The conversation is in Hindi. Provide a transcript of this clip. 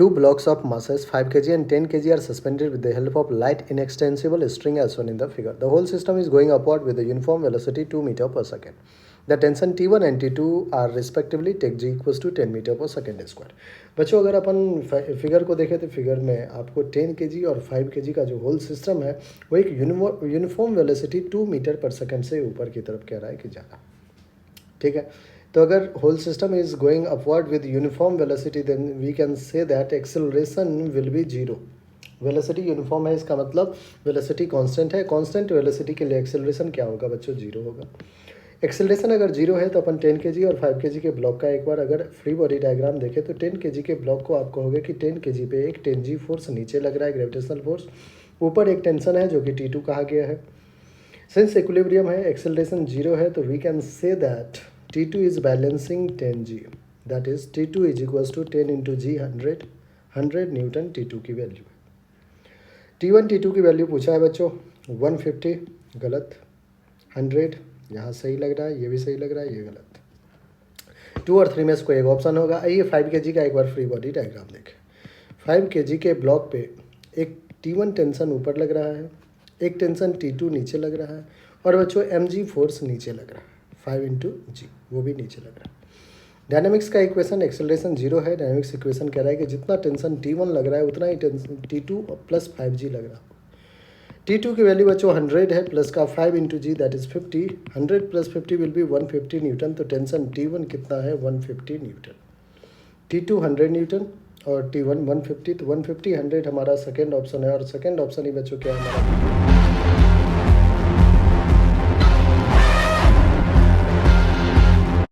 Two blocks of masses 5 kg and 10 kg are suspended with the help of light inextensible string as shown in the figure. The whole system is going upward with a uniform velocity 2 meter per second. The tension T1 and T2 are respectively tech g equals to 10 metre पर सेकेंड स्क्वायर. बच्चों अगर अपन फिगर को देखें तो फिगर में आपको 10 kg और 5 kg का जो होल सिस्टम है वो एक यूनिफॉर्म वेलोसिटी 2 मीटर पर सेकेंड से ऊपर की तरफ कह रहा है कि जाना. ठीक है. तो अगर whole system is going upward with uniform velocity then we can say that acceleration will be zero. Velocity uniform है, इसका मतलब वेलोसिटी कांस्टेंट है. कांस्टेंट वेलोसिटी के लिए एक्सेलरेशन क्या होगा बच्चों? जीरो होगा. एक्सेलरेशन अगर जीरो है तो अपन 10 kg और 5 kg के ब्लॉक का एक बार अगर फ्री बॉडी डायग्राम देखें तो 10 kg के ब्लॉक को आप कहोगे कि 10 kg पे एक 10g फोर्स नीचे लग रहा है, ग्रेविटेशनल फोर्स. ऊपर एक टेंशन है जो कि T2 कहा गया है. सिंस इक्विलिब्रियम है, एक्सेलरेशन जीरो है, तो we can say that T2 is balancing 10g. That is T2 is equals to 10 into g 100 Newton T2 की वैल्यू है. T1 T2 की वैल्यू पूछा है बच्चों 150, गलत. 100 यहाँ सही लग रहा है, ये भी सही लग रहा है, ये गलत. 2 और 3 में से कोई एक ऑप्शन होगा. आइए 5 kg का एक बार फ्री बॉडी डायग्राम देखें. 5 kg के ब्लॉक पे एक T1 टेंशन ऊपर लग रहा है, एक टेंशन T2 नीचे लग रहा है और बच्चों mg फोर्स नीचे लग रहा है 5 इंटू जी, वो भी नीचे लग रहा है. डायनामिक्स का इक्वेशन एक्सेलरेशन जीरो है. डायनामिक्स इक्वेशन कह रहा है कि जितना टेंशन T1 लग रहा है उतना ही टेंशन T2 प्लस 5g लग रहा है. T2 की वैल्यू बच्चों 100 है, प्लस का 5 into g that is 50. 100 plus 50 will be 150 newton. तो टेंशन T1 कितना है? 150 न्यूटन. T2 100 न्यूटन और T1 150. तो 150 100 हमारा सेकेंड ऑप्शन है और सेकेंड ऑप्शन ही बच्चों क्या है हमारा?